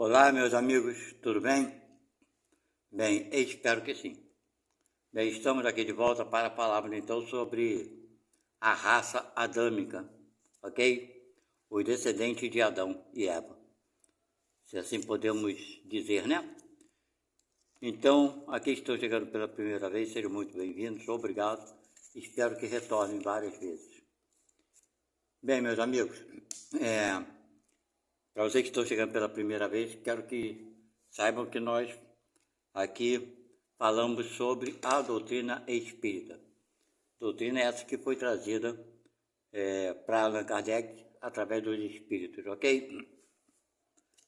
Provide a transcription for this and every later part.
Olá, meus amigos, tudo bem? Bem, eu espero que sim. Bem, estamos aqui de volta para falarmos então sobre a raça adâmica, ok? Os descendentes de Adão e Eva, se assim podemos dizer, né? Então, aqui estou chegando pela primeira vez, sejam muito bem-vindos, obrigado, espero que retornem várias vezes. Bem, meus amigos, para vocês que estão chegando pela primeira vez, quero que saibam que nós aqui falamos sobre a doutrina espírita. Doutrina essa que foi trazida para Allan Kardec através dos espíritos, ok?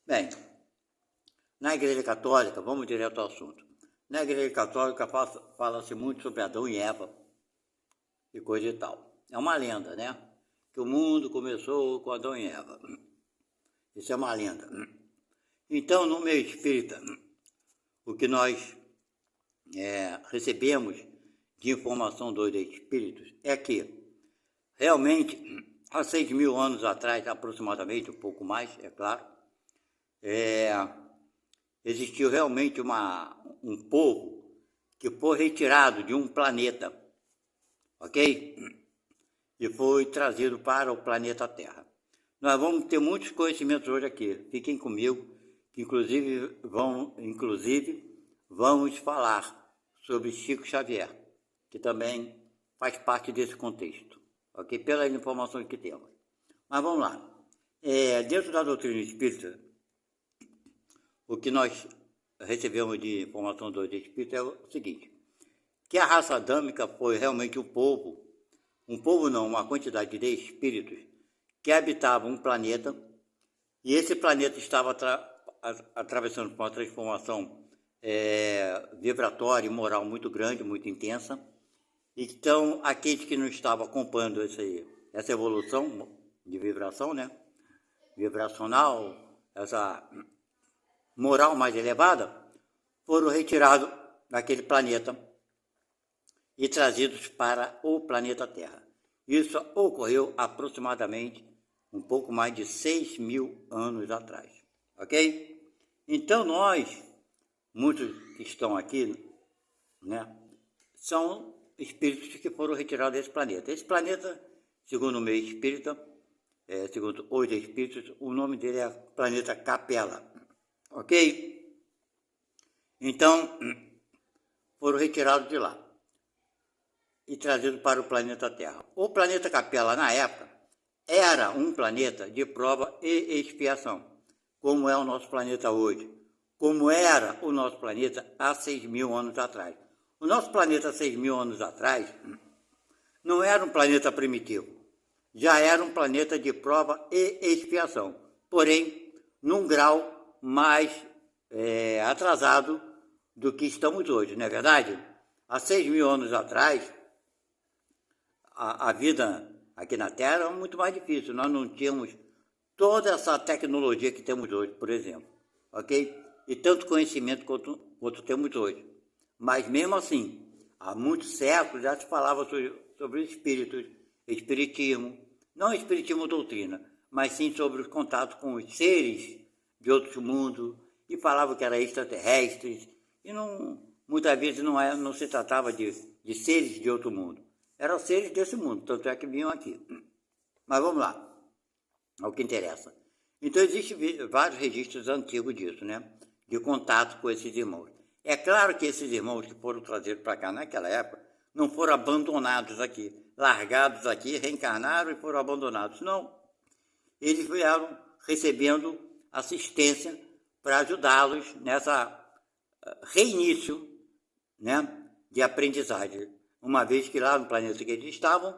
Bem, na Igreja Católica, vamos direto ao assunto. Na Igreja Católica fala-se muito sobre Adão e Eva e coisa e tal. É uma lenda, né? Que o mundo começou com Adão e Eva. Isso é uma lenda. Então, no meio espírita, o que nós recebemos de informação dos espíritos é que realmente há 6.000 anos atrás, aproximadamente, um pouco mais, é claro, existiu realmente um povo que foi retirado de um planeta, ok? E foi trazido para o planeta Terra. Nós vamos ter muitos conhecimentos hoje aqui, fiquem comigo, que inclusive vamos falar sobre Chico Xavier, que também faz parte desse contexto, ok? Pelas informações que temos. Mas vamos lá. Dentro da doutrina espírita, o que nós recebemos de informação dos espíritos é o seguinte, que a raça adâmica foi realmente uma quantidade de espíritos que habitavam um planeta, e esse planeta estava atravessando por uma transformação vibratória e moral muito grande, muito intensa. Então, aqueles que não estavam acompanhando essa evolução de vibração, né? Vibracional, essa moral mais elevada, foram retirados daquele planeta e trazidos para o planeta Terra. Isso ocorreu aproximadamente um pouco mais de 6.000 anos atrás, ok? Então muitos que estão aqui, né, são espíritos que foram retirados desse planeta. Esse planeta, segundo o meio espírita, segundo os espíritos, o nome dele é planeta Capela, ok? Então, foram retirados de lá e trazidos para o planeta Terra. O planeta Capela, na época, era um planeta de prova e expiação, como é o nosso planeta hoje, como era o nosso planeta há 6.000 anos atrás. O nosso planeta há 6.000 anos atrás não era um planeta primitivo, já era um planeta de prova e expiação, porém, num grau mais atrasado do que estamos hoje, não é verdade? Há 6.000 anos atrás, a vida aqui na Terra era muito mais difícil, nós não tínhamos toda essa tecnologia que temos hoje, por exemplo, ok? E tanto conhecimento quanto temos hoje. Mas mesmo assim, há muitos séculos já se falava sobre espíritos, espiritismo, não espiritismo doutrina, mas sim sobre os contatos com os seres de outros mundos, e falava que eram extraterrestres, e muitas vezes não se tratava de seres de outro mundo, eram seres desse mundo, tanto é que vinham aqui. Mas vamos lá, ao que interessa. Então existem vários registros antigos disso, né? De contato com esses irmãos. É claro que esses irmãos que foram trazidos para cá naquela época não foram abandonados aqui, largados aqui, reencarnaram e foram abandonados. Não. Eles vieram recebendo assistência para ajudá-los nessa reinício, né, de aprendizagem. Uma vez que lá no planeta que eles estavam,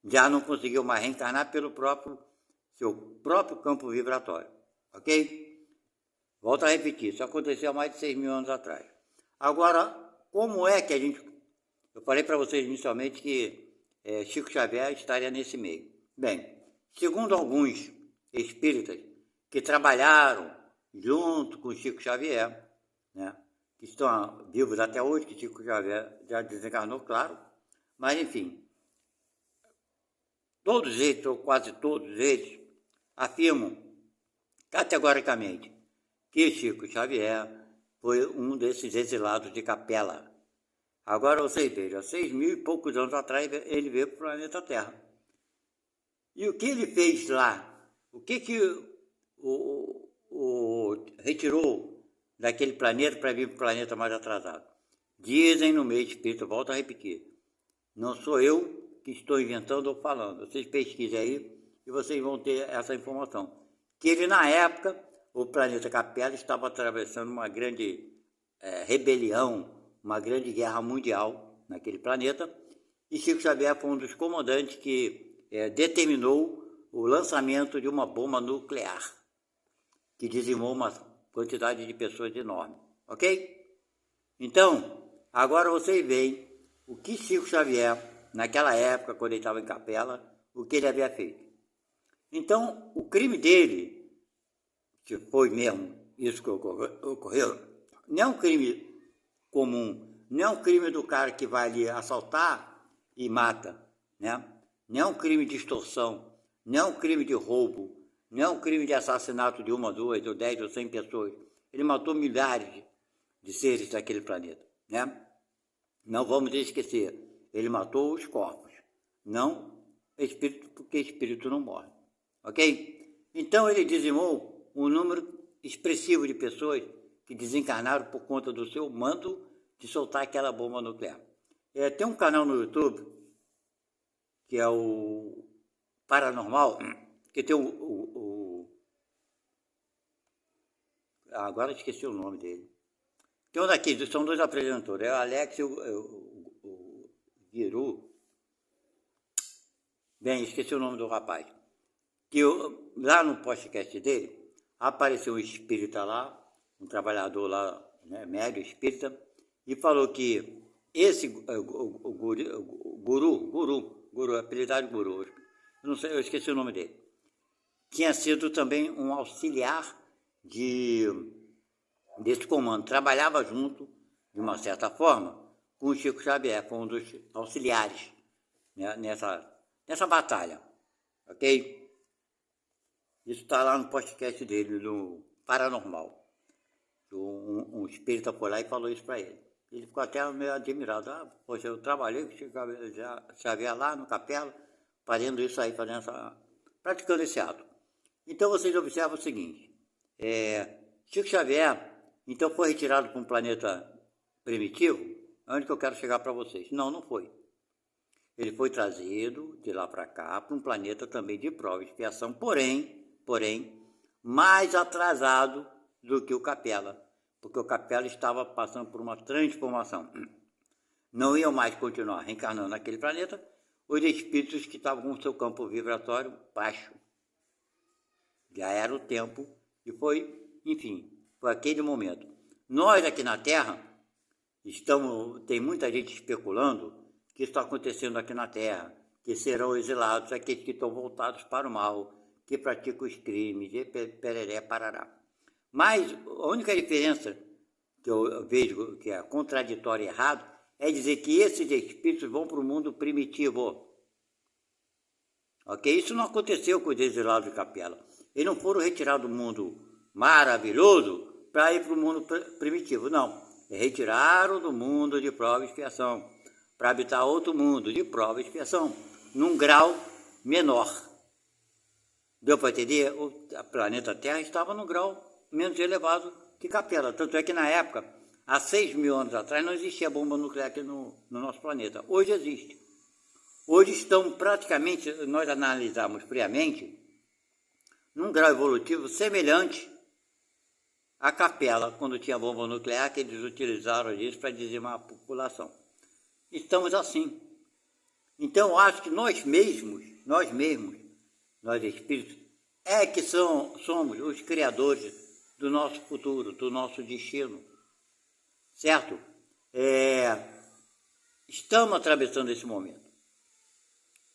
já não conseguiu mais reencarnar pelo seu próprio campo vibratório. Ok? Volto a repetir, isso aconteceu há mais de 6.000 anos atrás. Agora, como é que a gente... Eu falei para vocês inicialmente que Chico Xavier estaria nesse meio. Bem, segundo alguns espíritas que trabalharam junto com Chico Xavier, né, que estão vivos até hoje, que Chico Xavier já desencarnou, claro, mas enfim, todos eles, ou quase todos eles, afirmam categoricamente que Chico Xavier foi um desses exilados de Capela. Agora vocês vejam, 6.000 e poucos anos atrás ele veio para o planeta Terra. E o que ele fez lá? O que o retirou daquele planeta para vir para o planeta mais atrasado? Dizem no meio espírita, volto a repetir, não sou eu que estou inventando ou falando. Vocês pesquisem aí e vocês vão ter essa informação. Que ele, na época, o planeta Capela estava atravessando uma grande rebelião, uma grande guerra mundial naquele planeta, e Chico Xavier foi um dos comandantes que determinou o lançamento de uma bomba nuclear, que dizimou uma quantidade de pessoas enorme, ok? Então, agora vocês veem o que Chico Xavier, naquela época, quando ele estava em Capela, o que ele havia feito. Então, o crime dele, se foi mesmo isso que ocorreu, não é um crime comum, não é um crime do cara que vai ali assaltar e mata, né? Não é um crime de extorsão, não é um crime de roubo, não é um crime de assassinato de 1, 2, ou 10 ou 100 pessoas. Ele matou milhares de seres daquele planeta, né? Não vamos esquecer, ele matou os corpos, não espírito, porque espírito não morre, ok? Então ele dizimou um número expressivo de pessoas que desencarnaram por conta do seu manto de soltar aquela bomba nuclear. Tem um canal no YouTube, que é o Paranormal, que tem agora esqueci o nome dele. Tem um daqui, são dois apresentadores, é o Alex e o Giru. Bem, esqueci o nome do rapaz. Que lá no podcast dele, apareceu um espírita lá, um trabalhador lá, né, médio espírita, e falou que esse guru, apelidado de guru, eu não sei, eu esqueci o nome dele, tinha sido também um auxiliar desse comando, trabalhava junto, de uma certa forma, com o Chico Xavier, foi um dos auxiliares, né, nessa batalha, ok? Isso está lá no podcast dele, no Paranormal. Um espírita foi lá e falou isso para ele. Ele ficou até meio admirado. Poxa, eu trabalhei com o Chico Xavier lá no Capela, fazendo isso aí, praticando esse ato. Então vocês observam o seguinte, Chico Xavier, então foi retirado para um planeta primitivo, onde que eu quero chegar para vocês? Não, não foi. Ele foi trazido de lá para cá, para um planeta também de prova e expiação, porém, mais atrasado do que o Capela, porque o Capela estava passando por uma transformação. Não iam mais continuar reencarnando naquele planeta os espíritos que estavam com o seu campo vibratório baixo. Já era o tempo e foi, enfim, foi aquele momento. Nós aqui na Terra, tem muita gente especulando que isso está acontecendo aqui na Terra, que serão exilados aqueles que estão voltados para o mal, que praticam os crimes, e pereré, parará. Mas a única diferença que eu vejo que é contraditório e errado é dizer que esses espíritos vão para o mundo primitivo. Ok? Isso não aconteceu com os exilados de Capela. Eles não foram retirados do mundo maravilhoso para ir para o mundo primitivo, não. Eles retiraram do mundo de prova e expiação para habitar outro mundo de prova e expiação, num grau menor. Deu para entender? O planeta Terra estava num grau menos elevado que Capela. Tanto é que na época, há 6.000 anos atrás, não existia bomba nuclear aqui no nosso planeta. Hoje existe. Hoje estão praticamente, nós analisamos friamente, num grau evolutivo semelhante à Capela, quando tinha bomba nuclear, que eles utilizaram isso para dizimar a população. Estamos assim. Então, eu acho que nós espíritos, que somos os criadores do nosso futuro, do nosso destino, certo? Estamos atravessando esse momento.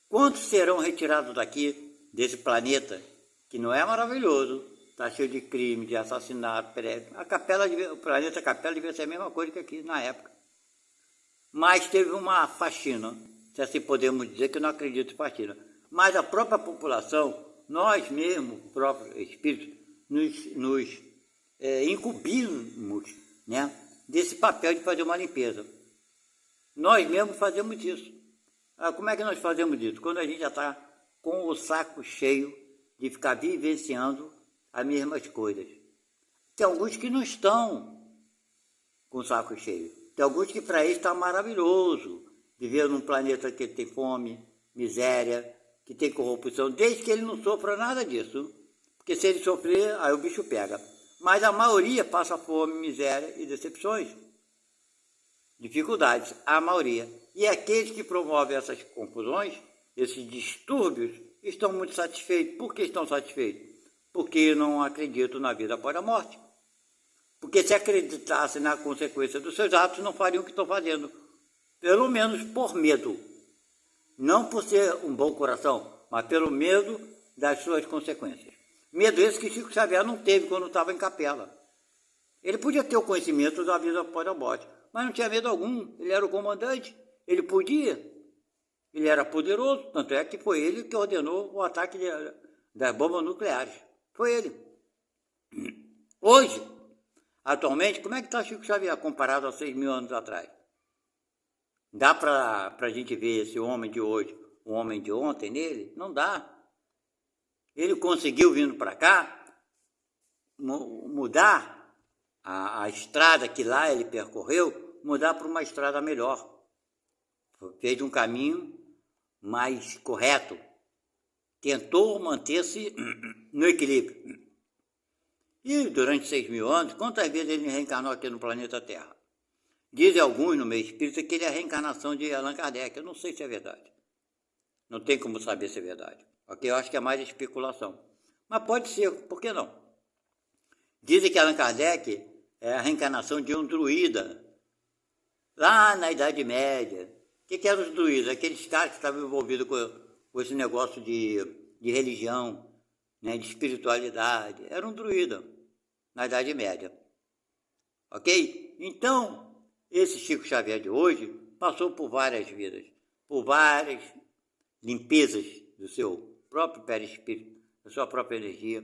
Quantos serão retirados daqui, desse planeta, que não é maravilhoso, está cheio de crime, de assassinato, o planeta Capela devia ser a mesma coisa que aqui na época. Mas teve uma faxina, se assim podemos dizer, que eu não acredito em faxina. Mas a própria população, nós mesmos, próprios espíritos, nos incumbimos, né, desse papel de fazer uma limpeza. Nós mesmos fazemos isso. Como é que nós fazemos isso? Quando a gente já está com o saco cheio de ficar vivenciando as mesmas coisas. Tem alguns que não estão com o saco cheio. Tem alguns que para eles está maravilhoso viver num planeta que tem fome, miséria, que tem corrupção, desde que ele não sofra nada disso. Porque se ele sofrer, aí o bicho pega. Mas a maioria passa fome, miséria e decepções. Dificuldades, a maioria. E aqueles que promovem essas confusões, esses distúrbios, estão muito satisfeitos. Por que estão satisfeitos? Porque não acreditam na vida após a morte. Porque se acreditassem na consequência dos seus atos, não fariam o que estão fazendo. Pelo menos por medo. Não por ser um bom coração, mas pelo medo das suas consequências. Medo esse que Chico Xavier não teve quando estava em capela. Ele podia ter o conhecimento da vida após a morte, mas não tinha medo algum. Ele era o comandante, ele podia. Ele era poderoso, tanto é que foi ele que ordenou o ataque das bombas nucleares. Foi ele. Hoje, atualmente, como é que está Chico Xavier comparado a 6.000 anos atrás? Dá para a gente ver esse homem de hoje, o homem de ontem nele? Não dá. Ele conseguiu, vindo para cá, mudar a estrada que lá ele percorreu, mudar para uma estrada melhor. Fez um caminho mais correto. Tentou manter-se no equilíbrio. E durante 6.000 anos, quantas vezes ele reencarnou aqui no planeta Terra? Dizem alguns no meio espírita que ele é a reencarnação de Allan Kardec. Eu não sei se é verdade. Não tem como saber se é verdade. Ok? Eu acho que é mais especulação. Mas pode ser, por que não? Dizem que Allan Kardec é a reencarnação de um druida, lá na Idade Média. O que eram os druidas? Aqueles caras que estavam envolvidos com esse negócio de religião, né, de espiritualidade. Era um druida na Idade Média. Ok? Então, esse Chico Xavier de hoje passou por várias vidas, por várias limpezas do seu próprio perispírito, da sua própria energia,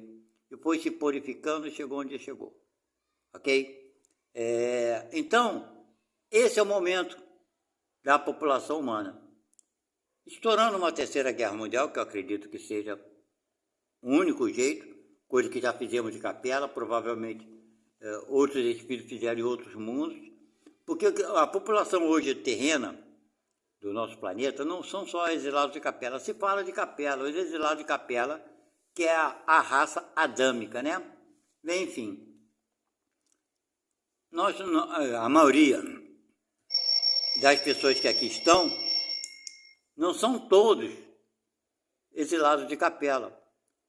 e foi se purificando e chegou onde chegou. Ok? Então, esse é o momento da população humana. Estourando uma terceira guerra mundial, que eu acredito que seja o único jeito, coisa que já fizemos de capela, provavelmente outros espíritos fizeram em outros mundos, porque a população hoje terrena do nosso planeta não são só exilados de capela. Se fala de capela, os exilados de capela, que é a raça adâmica, né? Enfim, a maioria das pessoas que aqui estão não são todos exilados de capela.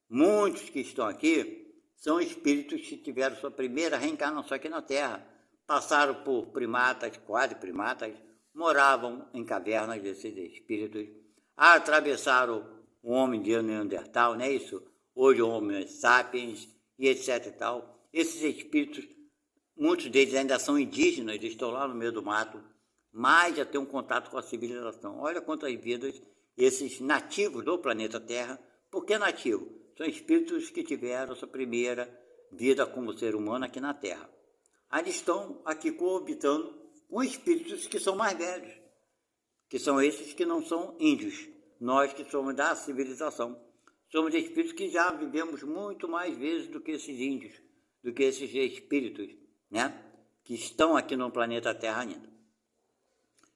Muitos que estão aqui são espíritos que tiveram sua primeira reencarnação aqui na Terra. Passaram por primatas, quase primatas, moravam em cavernas desses espíritos, atravessaram o homem de Neandertal, não é isso? Hoje o Homo sapiens e etc e tal. Esses espíritos, muitos deles ainda são indígenas, estão lá no meio do mato, mas já têm um contato com a civilização. Olha quantas vidas esses nativos do planeta Terra. Por que nativo? São espíritos que tiveram sua primeira vida como ser humano aqui na Terra. Eles estão aqui coabitando com espíritos que são mais velhos, que são esses que não são índios. Nós que somos da civilização, somos espíritos que já vivemos muito mais vezes do que esses índios, do que esses espíritos, né, que estão aqui no planeta Terra ainda.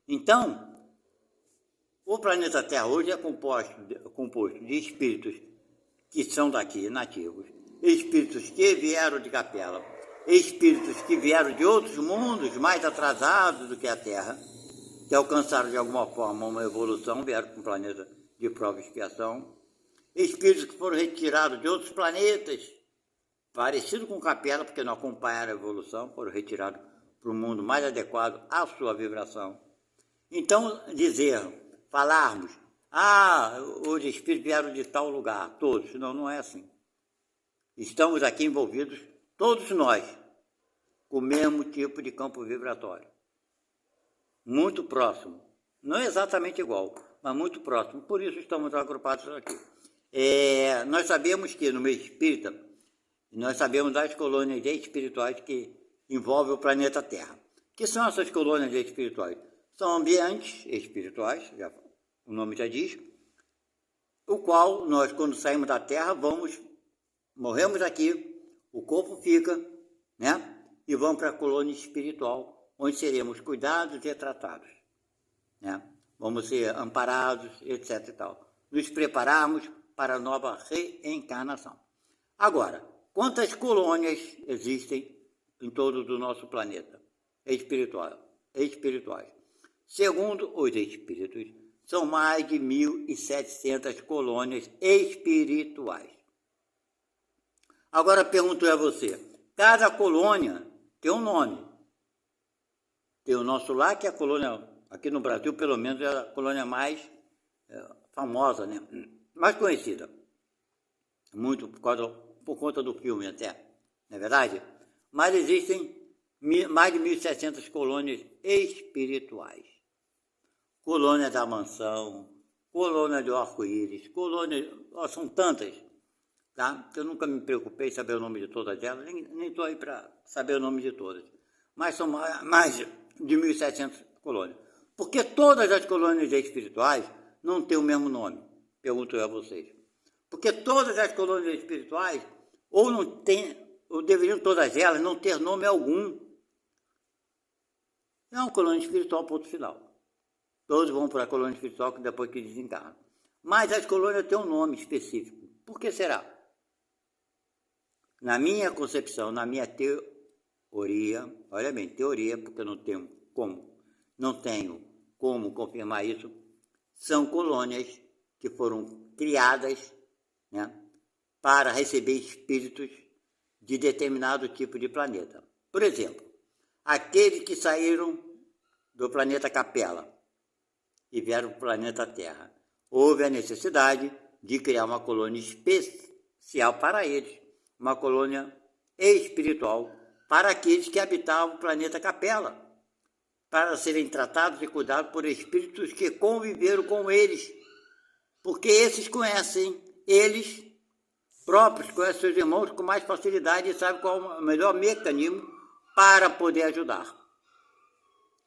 Então, o planeta Terra hoje é composto de espíritos que são daqui, nativos, espíritos que vieram de capela, espíritos que vieram de outros mundos mais atrasados do que a Terra, que alcançaram de alguma forma uma evolução, vieram para um planeta de prova e expiação, espíritos que foram retirados de outros planetas, parecido com capela, porque não acompanharam a evolução, foram retirados para um mundo mais adequado à sua vibração. Então, falarmos, os espíritos vieram de tal lugar, todos, não é assim. Estamos aqui envolvidos, todos nós, com o mesmo tipo de campo vibratório. Muito próximo. Não exatamente igual, mas muito próximo. Por isso estamos agrupados aqui. Nós sabemos que no meio espírita nós sabemos das colônias espirituais que envolvem o planeta Terra. O que são essas colônias espirituais? São ambientes espirituais, o nome já diz, o qual nós, quando saímos da Terra, morremos aqui, o corpo fica, né? E vamos para a colônia espiritual, onde seremos cuidados e tratados, né? Vamos ser amparados, etc. e tal. Nos prepararmos para a nova reencarnação. Agora, quantas colônias existem em todo o nosso planeta espirituais? Segundo os espíritos, são mais de 1.700 colônias espirituais. Agora pergunto a você, cada colônia tem um nome. Tem o nosso lar, que é a colônia, aqui no Brasil, pelo menos, é a colônia mais famosa, né? Mais conhecida. Muito por conta do filme até, não é verdade? Mas existem mais de 1.700 colônias espirituais. Colônia da Mansão, colônia do Arco-Íris, colônia... são tantas, tá? Eu nunca me preocupei em saber o nome de todas elas, nem estou aí para saber o nome de todas. Mas são mais de 1.700 colônias. Por que todas as colônias espirituais não têm o mesmo nome? Pergunto eu a vocês. Porque todas as colônias espirituais, ou deveriam todas elas não ter nome algum. É uma colônia espiritual, ponto final. Todos vão para a colônia espiritual depois que desencarnam. Mas as colônias têm um nome específico. Por que será? Na minha concepção, na minha teoria, olha bem, teoria, porque eu não tenho como confirmar isso, são colônias que foram criadas, né, para receber espíritos de determinado tipo de planeta. Por exemplo, aqueles que saíram do planeta Capela e vieram para o planeta Terra. Houve a necessidade de criar uma colônia especial para eles, uma colônia espiritual para aqueles que habitavam o planeta Capela, para serem tratados e cuidados por espíritos que conviveram com eles, porque esses conhecem eles próprios, conhecem seus irmãos com mais facilidade e sabem qual é o melhor mecanismo para poder ajudar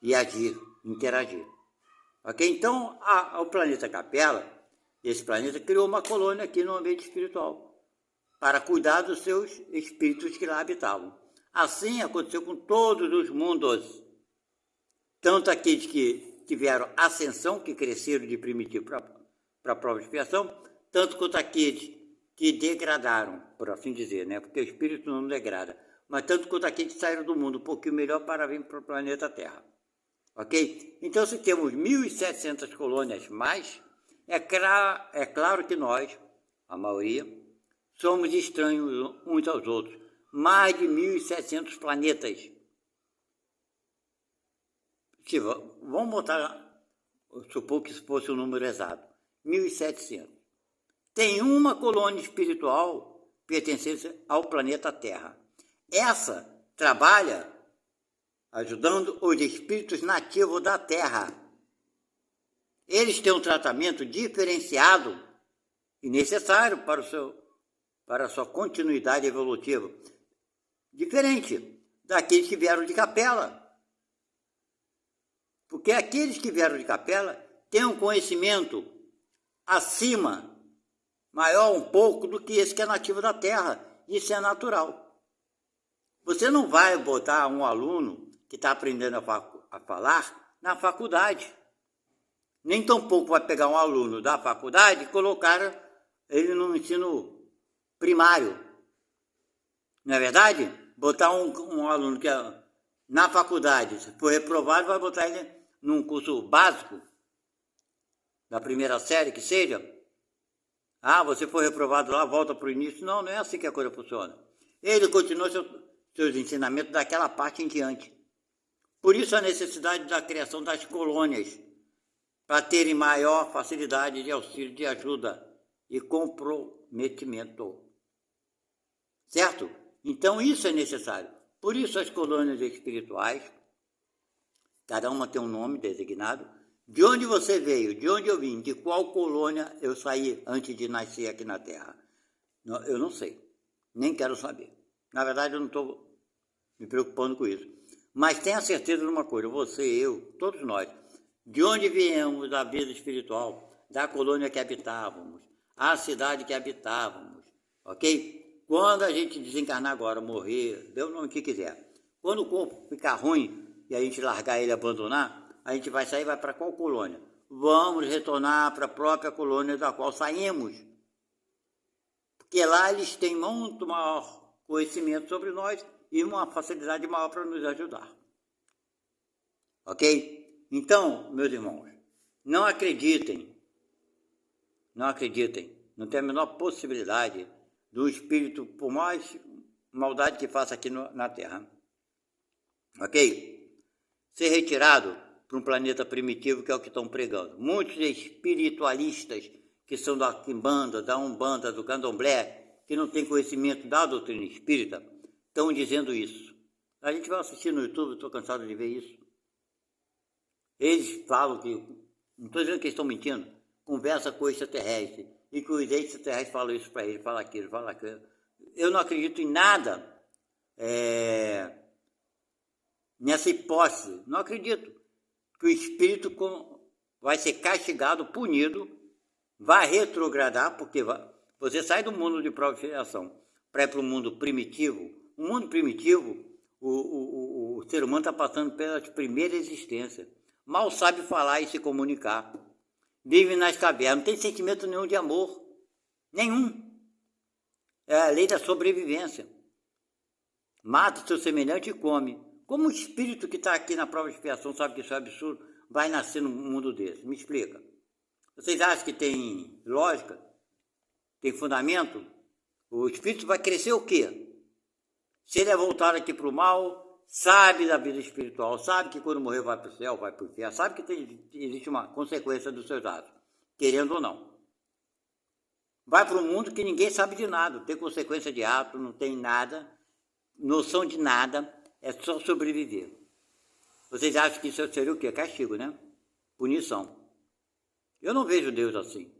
e agir, interagir. Ok? Então, o planeta Capela, esse planeta criou uma colônia aqui no ambiente espiritual para cuidar dos seus espíritos que lá habitavam. Assim aconteceu com todos os mundos, tanto aqueles que tiveram ascensão, que cresceram de primitivo para a prova de expiação, tanto quanto aqueles que degradaram, por assim dizer, né? Porque o espírito não degrada, mas tanto quanto aqueles que saíram do mundo um pouquinho melhor para vir para o planeta Terra. Ok? Então, se temos 1.700 colônias mais, é claro que nós, a maioria, somos estranhos uns aos outros. Mais de 1.700 planetas. Vamos supor que isso fosse o número exato. 1.700. Tem uma colônia espiritual pertencente ao planeta Terra. Essa trabalha ajudando os espíritos nativos da Terra. Eles têm um tratamento diferenciado e necessário para a sua continuidade evolutiva. Diferente daqueles que vieram de Capela. Porque aqueles que vieram de Capela têm um conhecimento acima, maior um pouco do que esse que é nativo da Terra. Isso é natural. Você não vai botar um aluno que está aprendendo a falar na faculdade. Nem tampouco vai pegar um aluno da faculdade e colocar ele no ensino primário. Não é verdade? Botar um aluno que na faculdade, se for reprovado, vai botar ele num curso básico, da primeira série que seja. Ah, você foi reprovado lá, volta para o início. Não, não é assim que a coisa funciona. Ele continua seus ensinamentos daquela parte em diante. Por isso a necessidade da criação das colônias, para terem maior facilidade de auxílio, de ajuda e comprometimento. Certo? Então isso é necessário. Por isso as colônias espirituais, cada uma tem um nome designado. De onde você veio, de onde eu vim, de qual colônia eu saí antes de nascer aqui na Terra? Eu não sei, nem quero saber. Na verdade, eu não estou me preocupando com isso. Mas tenha certeza de uma coisa, você, eu, todos nós, de onde viemos da vida espiritual, da colônia que habitávamos, a cidade que habitávamos, ok? Quando a gente desencarnar agora, morrer, dê o nome que quiser. Quando o corpo ficar ruim e a gente largar ele e abandonar, a gente vai sair e vai para qual colônia? Vamos retornar para a própria colônia da qual saímos. Porque lá eles têm muito maior conhecimento sobre nós e uma facilidade maior para nos ajudar. Ok? Então, meus irmãos, não acreditem, não tem a menor possibilidade do espírito, por mais maldade que faça aqui na Terra, ok? Ser retirado para um planeta primitivo, que é o que estão pregando. Muitos espiritualistas que são da Quimbanda, da Umbanda, do Candomblé, que não têm conhecimento da doutrina espírita, estão dizendo isso. A gente vai assistir no YouTube, estou cansado de ver isso. Eles falam que, não estou dizendo que eles estão mentindo, conversa com o extraterrestre, e que os extraterrestres falam isso para ele, fala aquilo, fala aquilo. Eu não acredito em nada nessa hipótese, não acredito que o espírito vai ser castigado, punido, vai retrogradar, porque você sai do mundo de prova e expiação para ir para o mundo primitivo. O mundo primitivo, o ser humano está passando pelas primeiras existências. Mal sabe falar e se comunicar. Vive nas cavernas, não tem sentimento nenhum de amor. Nenhum. É a lei da sobrevivência. Mata o seu semelhante e come. Como o espírito que está aqui na prova de expiação sabe que isso é absurdo, vai nascer num mundo desse? Me explica. Vocês acham que tem lógica? Tem fundamento? O espírito vai crescer o quê? Se ele é voltado aqui para o mal, sabe da vida espiritual, sabe que quando morrer vai para o céu, vai para o inferno, sabe que existe uma consequência dos seus atos, querendo ou não. Vai para um mundo que ninguém sabe de nada, não tem consequência de ato, não tem nada, noção de nada, é só sobreviver. Vocês acham que isso seria o quê? Castigo, né? Punição. Eu não vejo Deus assim.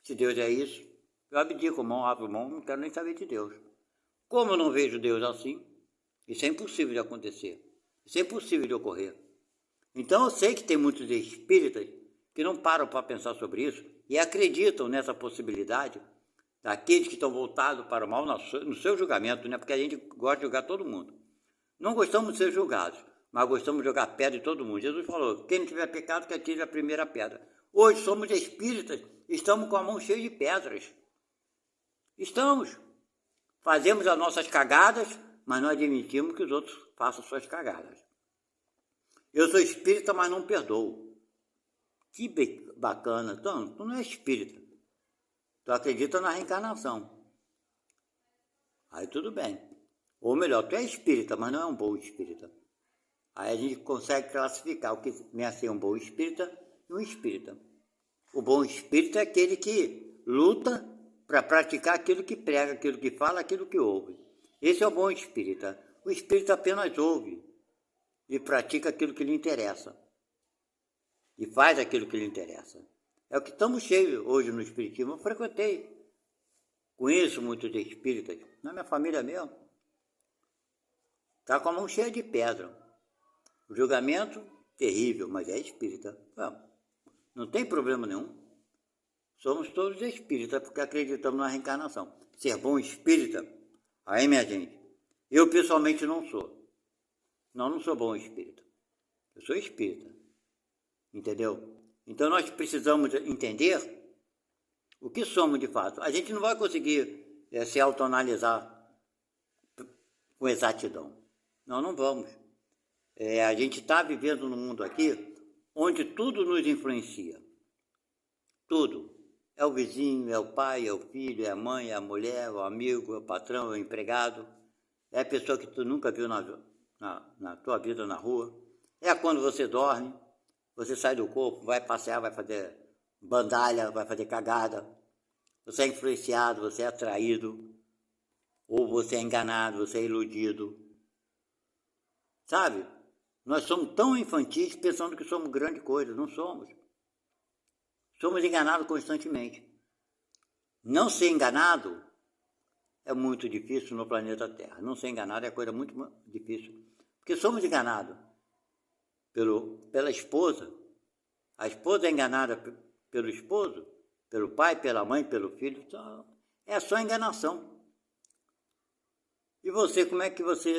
Se Deus é isso, eu abdico mão, abro mão, não quero nem saber de Deus. Como eu não vejo Deus assim, isso é impossível de acontecer. Isso é impossível de ocorrer. Então eu sei que tem muitos espíritas que não param para pensar sobre isso e acreditam nessa possibilidade daqueles que estão voltados para o mal no seu julgamento, né? Porque a gente gosta de julgar todo mundo. Não gostamos de ser julgados, mas gostamos de jogar pedra em todo mundo. Jesus falou, quem não tiver pecado que atire a primeira pedra. Hoje somos espíritas, estamos com a mão cheia de pedras. Estamos. Fazemos as nossas cagadas, mas não admitimos que os outros façam suas cagadas. Eu sou espírita, mas não perdoo. Que bacana. Então, tu não é espírita. Tu acredita na reencarnação. Aí tudo bem. Ou melhor, tu é espírita, mas não é um bom espírita. Aí a gente consegue classificar o que vem a ser um bom espírita e um espírita. O bom espírita é aquele que luta para praticar aquilo que prega, aquilo que fala, aquilo que ouve. Esse é o bom espírita. O espírita apenas ouve e pratica aquilo que lhe interessa. E faz aquilo que lhe interessa. É o que estamos cheios hoje no espiritismo. Eu frequentei. Conheço muitos espíritas. Na minha família mesmo. Está com a mão cheia de pedra. O julgamento, terrível, mas é espírita. Não tem problema nenhum. Somos todos espíritas porque acreditamos na reencarnação. Ser bom espírita, aí minha gente, eu pessoalmente não sou. Não sou bom espírita. Eu sou espírita. Entendeu? Então nós precisamos entender o que somos de fato. A gente não vai conseguir se autoanalisar com exatidão. Não vamos. A gente está vivendo num mundo aqui onde tudo nos influencia. Tudo. É o vizinho, é o pai, é o filho, é a mãe, é a mulher, é o amigo, é o patrão, é o empregado. É a pessoa que tu nunca viu na tua vida na rua. É quando você dorme, você sai do corpo, vai passear, vai fazer bandalha, vai fazer cagada. Você é influenciado, você é atraído. Ou você é enganado, você é iludido. Sabe? Nós somos tão infantis pensando que somos grande coisa. Não somos. Somos enganados constantemente. Não ser enganado é muito difícil no planeta Terra. Não ser enganado é coisa muito difícil. Porque somos enganados pela esposa. A esposa é enganada pelo esposo, pelo pai, pela mãe, pelo filho. É só enganação. E você, como é que você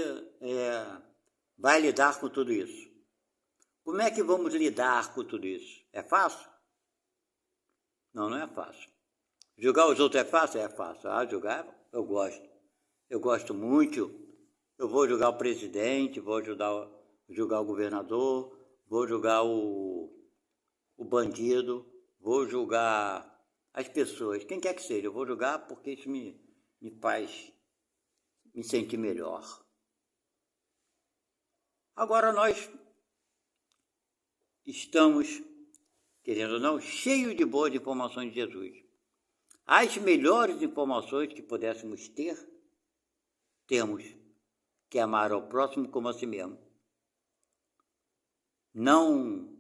vai lidar com tudo isso? Como é que vamos lidar com tudo isso? É fácil? Não, não é fácil. Julgar os outros é fácil? É fácil. Ah, julgar eu gosto. Eu gosto muito. Eu vou julgar o presidente, vou julgar o governador, vou julgar o bandido, vou julgar as pessoas, quem quer que seja. Eu vou julgar porque isso me faz me sentir melhor. Agora nós estamos, querendo ou não, cheios de boas informações de Jesus. As melhores informações que pudéssemos ter, temos que amar ao próximo como a si mesmo. Não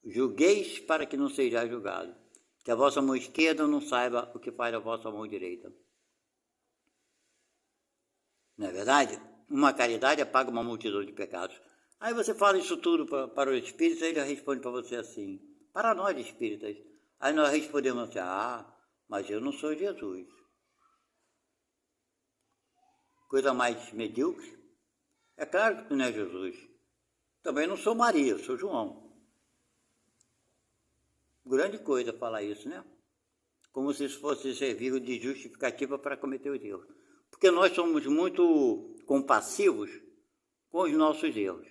julgueis para que não sejais julgados, que a vossa mão esquerda não saiba o que faz a vossa mão direita. Não é verdade? Uma caridade apaga uma multidão de pecados. Aí você fala isso tudo para os espíritos, aí ele responde para você assim, para nós espíritas. Aí nós respondemos assim, mas eu não sou Jesus. Coisa mais medíocre. É claro que tu não é Jesus. Também não sou Maria, eu sou João. Grande coisa falar isso, né? Como se isso fosse servir de justificativa para cometer os erros. Porque nós somos muito compassivos com os nossos erros.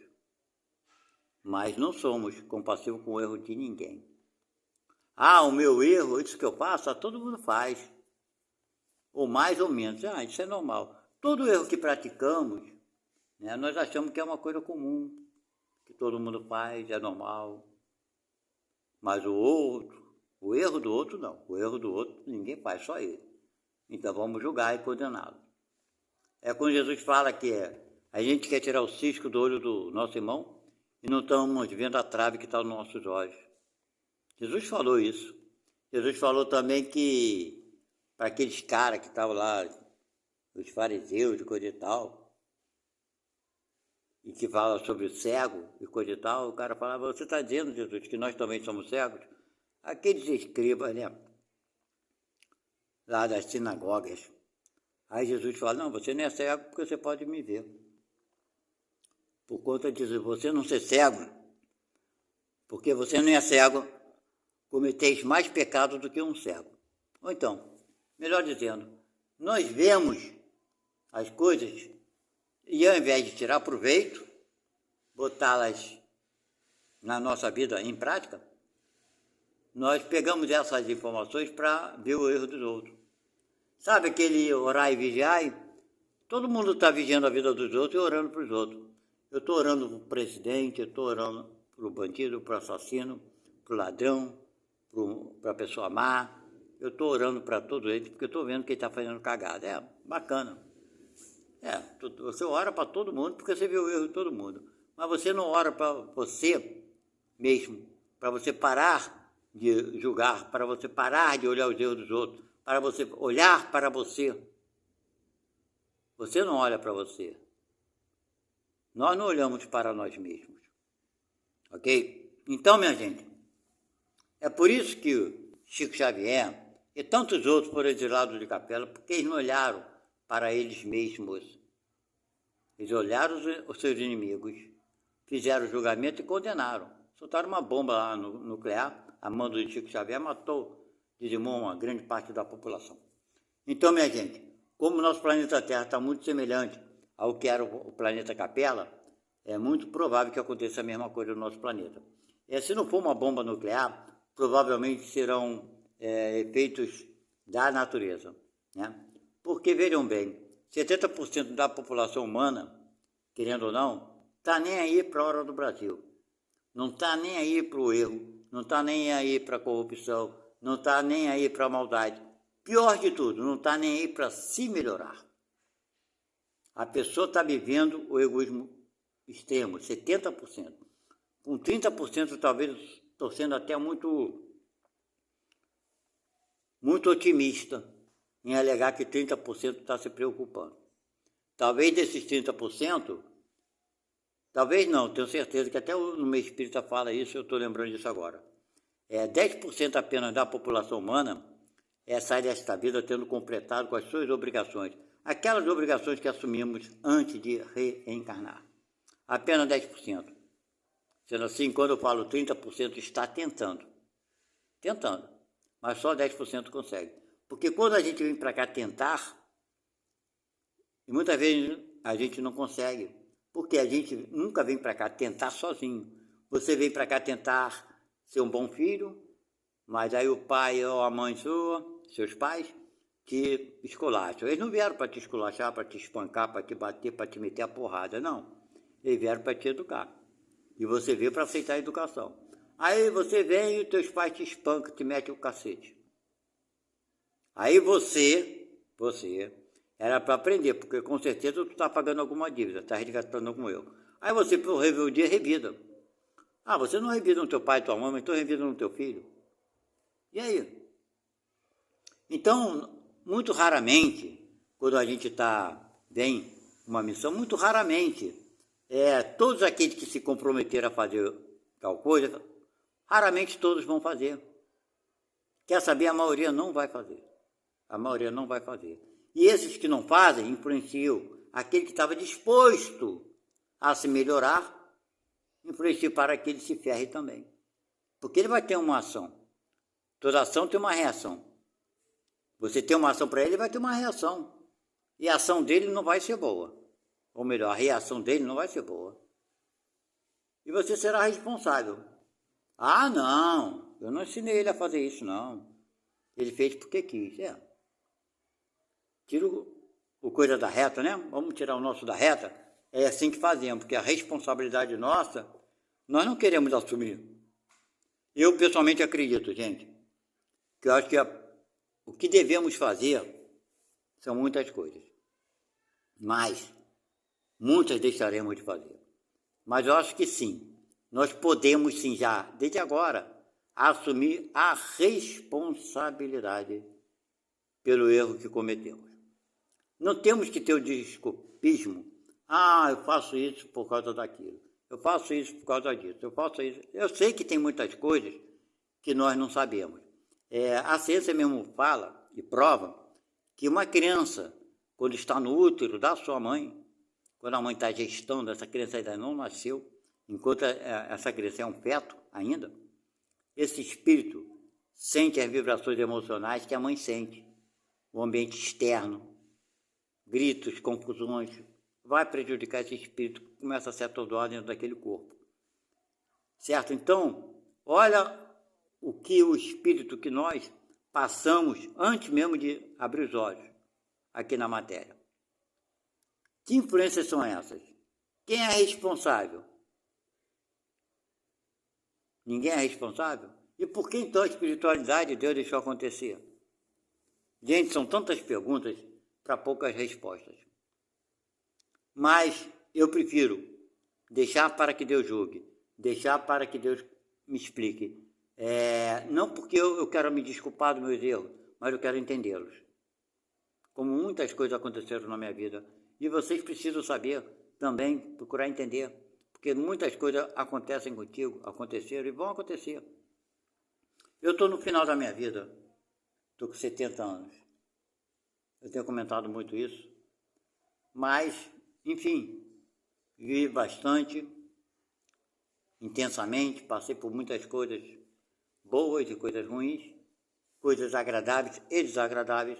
Mas não somos compassivos com o erro de ninguém. O meu erro, isso que eu faço, todo mundo faz. Ou mais ou menos. Isso é normal. Todo erro que praticamos, né, nós achamos que é uma coisa comum, que todo mundo faz, é normal. Mas o erro do outro não. O erro do outro ninguém faz, só ele. Então vamos julgar e condená-lo. É quando Jesus fala que a gente quer tirar o cisco do olho do nosso irmão e não estamos vendo a trave que está nos nossos olhos. Jesus falou isso. Jesus falou também que para aqueles caras que estavam lá, os fariseus e coisa e tal, e que fala sobre o cego e coisa e tal, o cara falava, você está dizendo, Jesus, que nós também somos cegos? Aqueles escribas, né, lá das sinagogas. Aí Jesus fala, não, você não é cego porque você pode me ver. Por conta disso, você não ser cego, porque você não é cego, cometeis mais pecado do que um cego. Ou então, melhor dizendo, nós vemos as coisas e ao invés de tirar proveito, botá-las na nossa vida em prática, nós pegamos essas informações para ver o erro dos outros. Sabe aquele orar e vigiar? Todo mundo está vigiando a vida dos outros e orando para os outros. Eu estou orando para o presidente, eu estou orando para o bandido, para o assassino, para o ladrão, para a pessoa má. Eu estou orando para todos eles, porque eu estou vendo que ele está fazendo cagada. É bacana. Você ora para todo mundo, porque você vê o erro de todo mundo. Mas você não ora para você mesmo, para você parar de julgar, para você parar de olhar os erros dos outros, para você olhar para você. Você não olha para você. Nós não olhamos para nós mesmos. Ok? Então, minha gente, é por isso que Chico Xavier e tantos outros foram exilados de capela, porque eles não olharam para eles mesmos. Eles olharam os seus inimigos, fizeram o julgamento e condenaram. Soltaram uma bomba lá nuclear, a mando de Chico Xavier, dizimou uma grande parte da população. Então, minha gente, como o nosso planeta Terra está muito semelhante ao que era o planeta Capela, é muito provável que aconteça a mesma coisa no nosso planeta. Se não for uma bomba nuclear, provavelmente serão efeitos da natureza, né? Porque, vejam bem, 70% da população humana, querendo ou não, está nem aí para a hora do Brasil. Não está nem aí para o erro, não está nem aí para a corrupção, não está nem aí para a maldade. Pior de tudo, não está nem aí para se melhorar. A pessoa está vivendo o egoísmo extremo, 70%. Com 30% talvez estou sendo até muito otimista. em alegar que 30% está se preocupando. Talvez desses 30%, talvez não, tenho certeza que até no meio espírita fala isso, eu estou lembrando disso agora. 10% apenas da população humana sai desta vida tendo completado com as suas obrigações, aquelas obrigações que assumimos antes de reencarnar. Apenas 10%. Sendo assim, quando eu falo 30% está tentando, mas só 10% consegue. Porque quando a gente vem para cá tentar, e muitas vezes a gente não consegue, porque a gente nunca vem para cá tentar sozinho. Você vem para cá tentar ser um bom filho, mas aí o pai ou a mãe sua, seus pais, te esculacham. Eles não vieram para te esculachar, para te espancar, para te bater, para te meter a porrada, não. Eles vieram para te educar. E você veio para aceitar a educação. Aí você vem e os teus pais te espancam, te metem o cacete. Aí você era para aprender, porque com certeza tu está pagando alguma dívida, está resgatando algum erro. Aí você, por rebeldia, revida. Você não revida no teu pai e tua mãe, mas tu revida no teu filho. E aí? Então, muito raramente, quando a gente vem uma missão, muito raramente, todos aqueles que se comprometeram a fazer tal coisa, raramente todos vão fazer. Quer saber? A maioria não vai fazer. A maioria não vai fazer. E esses que não fazem, influenciam aquele que estava disposto a se melhorar, influencia para que ele se ferre também. Porque ele vai ter uma ação. Toda ação tem uma reação. Você tem uma ação para ele, ele vai ter uma reação. E a ação dele não vai ser boa. Ou melhor, a reação dele não vai ser boa. E você será responsável. Não, eu não ensinei ele a fazer isso, não. Ele fez porque quis, Tira o coisa da reta, né? Vamos tirar o nosso da reta. É assim que fazemos, porque a responsabilidade nossa, nós não queremos assumir. Eu pessoalmente acredito, gente, que eu acho que o que devemos fazer são muitas coisas. Mas muitas deixaremos de fazer. Mas eu acho que sim, nós podemos sim já, desde agora, assumir a responsabilidade pelo erro que cometemos. Não temos que ter o desculpismo. Eu faço isso por causa daquilo. Eu faço isso por causa disso. Eu faço isso. Eu sei que tem muitas coisas que nós não sabemos. A ciência mesmo fala e prova que uma criança, quando está no útero da sua mãe, quando a mãe está gestando, essa criança ainda não nasceu, enquanto essa criança é um feto ainda, esse espírito sente as vibrações emocionais que a mãe sente, o ambiente externo, gritos, confusões, vai prejudicar esse espírito que começa a ser atordoado dentro daquele corpo. Certo? Então, olha o que o espírito que nós passamos antes mesmo de abrir os olhos aqui na matéria. Que influências são essas? Quem é responsável? Ninguém é responsável? E por que então a espiritualidade Deus deixou acontecer? Gente, são tantas perguntas para poucas respostas. Mas eu prefiro deixar para que Deus julgue, deixar para que Deus me explique. Não porque eu quero me desculpar dos meus erros, mas eu quero entendê-los. Como muitas coisas aconteceram na minha vida. E vocês precisam saber também, procurar entender. Porque muitas coisas acontecem contigo, aconteceram e vão acontecer. Eu estou no final da minha vida. Estou com 70 anos. Eu tenho comentado muito isso. Mas, enfim, vivi bastante, intensamente, passei por muitas coisas boas e coisas ruins, coisas agradáveis e desagradáveis.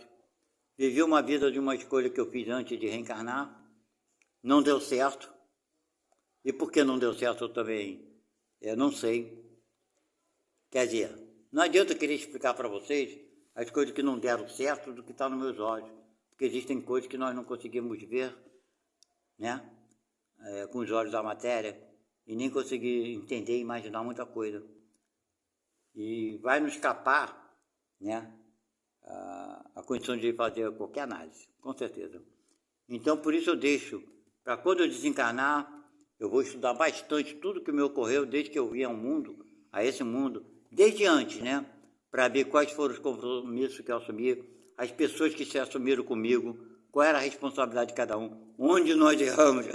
Vivi uma vida de uma escolha que eu fiz antes de reencarnar, não deu certo. E por que não deu certo eu também não sei. Quer dizer, não adianta eu querer explicar para vocês as coisas que não deram certo do que está nos meus olhos, porque existem coisas que nós não conseguimos ver, né, com os olhos da matéria, e nem conseguir entender e imaginar muita coisa. E vai nos escapar, né, a condição de fazer qualquer análise, com certeza. Então, por isso eu deixo, para quando eu desencarnar, eu vou estudar bastante tudo que me ocorreu desde que eu vim ao mundo, a esse mundo, desde antes, né, para ver quais foram os compromissos que eu assumi, as pessoas que se assumiram comigo, qual era a responsabilidade de cada um, onde nós erramos,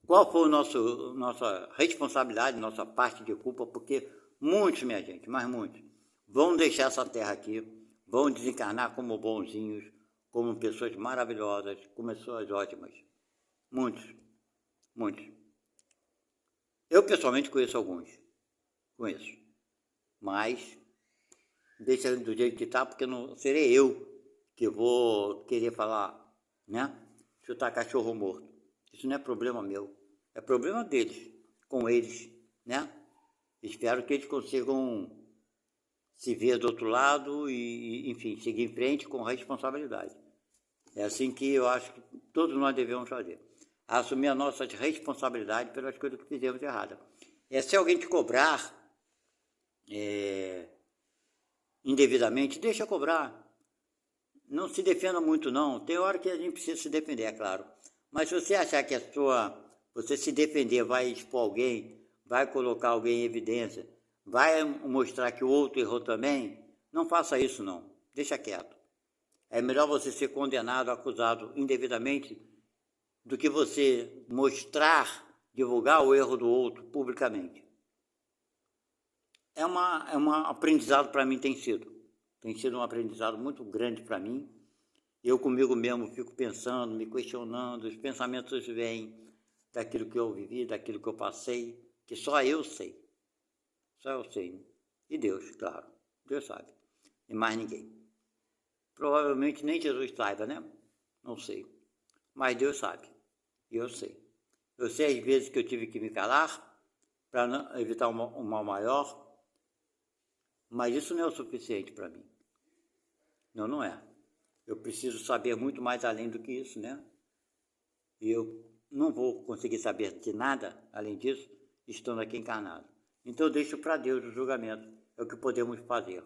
qual foi nossa responsabilidade, nossa parte de culpa, porque muitos, minha gente, mas muitos, vão deixar essa terra aqui, vão desencarnar como bonzinhos, como pessoas maravilhosas, como pessoas ótimas. Muitos, muitos. Eu pessoalmente conheço alguns, conheço, mas deixa do jeito que está, porque não serei eu que vou querer falar, né? Chutar cachorro morto. Isso não é problema meu, é problema deles, com eles, né? Espero que eles consigam se ver do outro lado e, enfim, seguir em frente com responsabilidade. É assim que eu acho que todos nós devemos fazer. Assumir a nossa responsabilidade pelas coisas que fizemos erradas. Se alguém te cobrar indevidamente, deixa cobrar. Não se defenda muito não. Tem hora que a gente precisa se defender, é claro. Mas se você achar que você se defender vai expor alguém, vai colocar alguém em evidência, vai mostrar que o outro errou também, não faça isso não. Deixa quieto. É melhor você ser condenado, acusado indevidamente, do que você mostrar, divulgar o erro do outro publicamente. É um aprendizado para mim, tem sido um aprendizado muito grande para mim. Eu comigo mesmo fico pensando, me questionando, os pensamentos vêm daquilo que eu vivi, daquilo que eu passei, que só eu sei, e Deus, claro, Deus sabe, e mais ninguém. Provavelmente nem Jesus saiba, né? Não sei, mas Deus sabe, e eu sei. Eu sei às vezes que eu tive que me calar para evitar um mal maior, mas isso não é o suficiente para mim. Não, não é. Eu preciso saber muito mais além do que isso, né? E eu não vou conseguir saber de nada além disso, estando aqui encarnado. Então eu deixo para Deus o julgamento. É o que podemos fazer.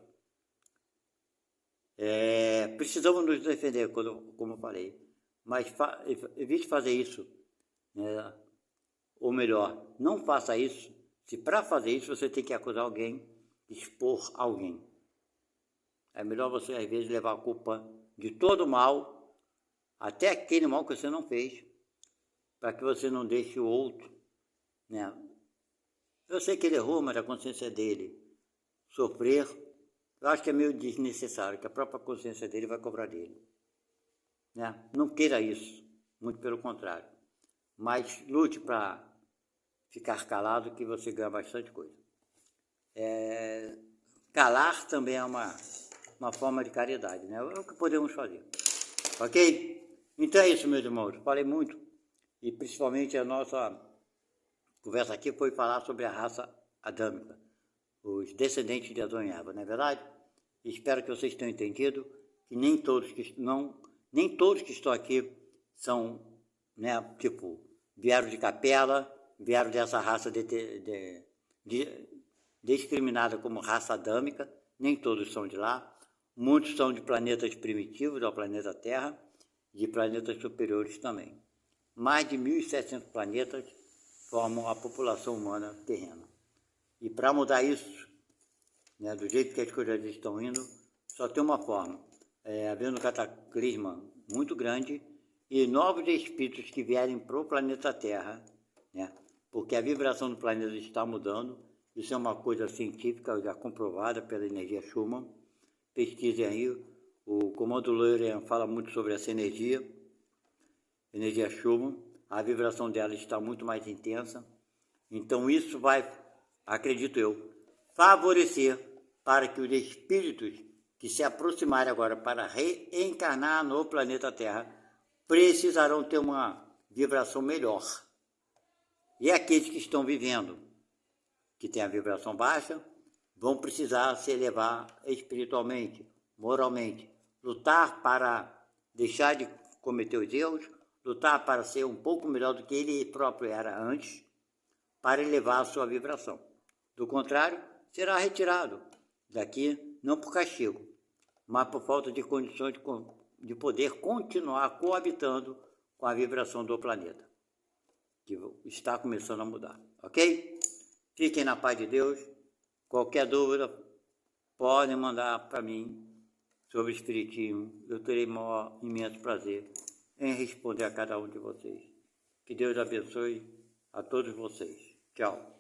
Precisamos nos defender, como eu falei. Mas evite fazer isso, né? Ou melhor, não faça isso, se para fazer isso você tem que acusar alguém, expor alguém. É melhor você, às vezes, levar a culpa de todo o mal, até aquele mal que você não fez, para que você não deixe o outro, né? Eu sei que ele errou, mas a consciência dele sofrer, eu acho que é meio desnecessário, que a própria consciência dele vai cobrar dele, né? Não queira isso, muito pelo contrário. Mas lute para ficar calado, que você ganha bastante coisa. Calar também é uma forma de caridade, né? É o que podemos fazer, ok? Então é isso, meus irmãos, falei muito, e principalmente a nossa conversa aqui foi falar sobre a raça adâmica, os descendentes de Adão e Eva, não é verdade? Espero que vocês tenham entendido que nem todos que estão aqui são, né, tipo, vieram de capela, vieram dessa raça discriminada como raça adâmica, nem todos são de lá. Muitos são de planetas primitivos, ao planeta Terra, de planetas superiores também. Mais de 1.700 planetas formam a população humana terrena. E para mudar isso, né, do jeito que as coisas estão indo, só tem uma forma, havendo um cataclisma muito grande e novos espíritos que vierem para o planeta Terra, né, porque a vibração do planeta está mudando. Isso é uma coisa científica já comprovada pela energia Schumann. Pesquisem aí, o Comando Lourian fala muito sobre essa energia Schumann. A vibração dela está muito mais intensa. Então isso vai, acredito eu, favorecer para que os espíritos que se aproximarem agora para reencarnar no planeta Terra precisarão ter uma vibração melhor. E aqueles que estão vivendo, que têm a vibração baixa, vão precisar se elevar espiritualmente, moralmente, lutar para deixar de cometer os erros, lutar para ser um pouco melhor do que ele próprio era antes, para elevar a sua vibração. Do contrário, será retirado daqui, não por castigo, mas por falta de condições de poder continuar coabitando com a vibração do planeta, que está começando a mudar, ok? Fiquem na paz de Deus. Qualquer dúvida, podem mandar para mim sobre o Espiritismo, eu terei maior imenso prazer em responder a cada um de vocês. Que Deus abençoe a todos vocês. Tchau.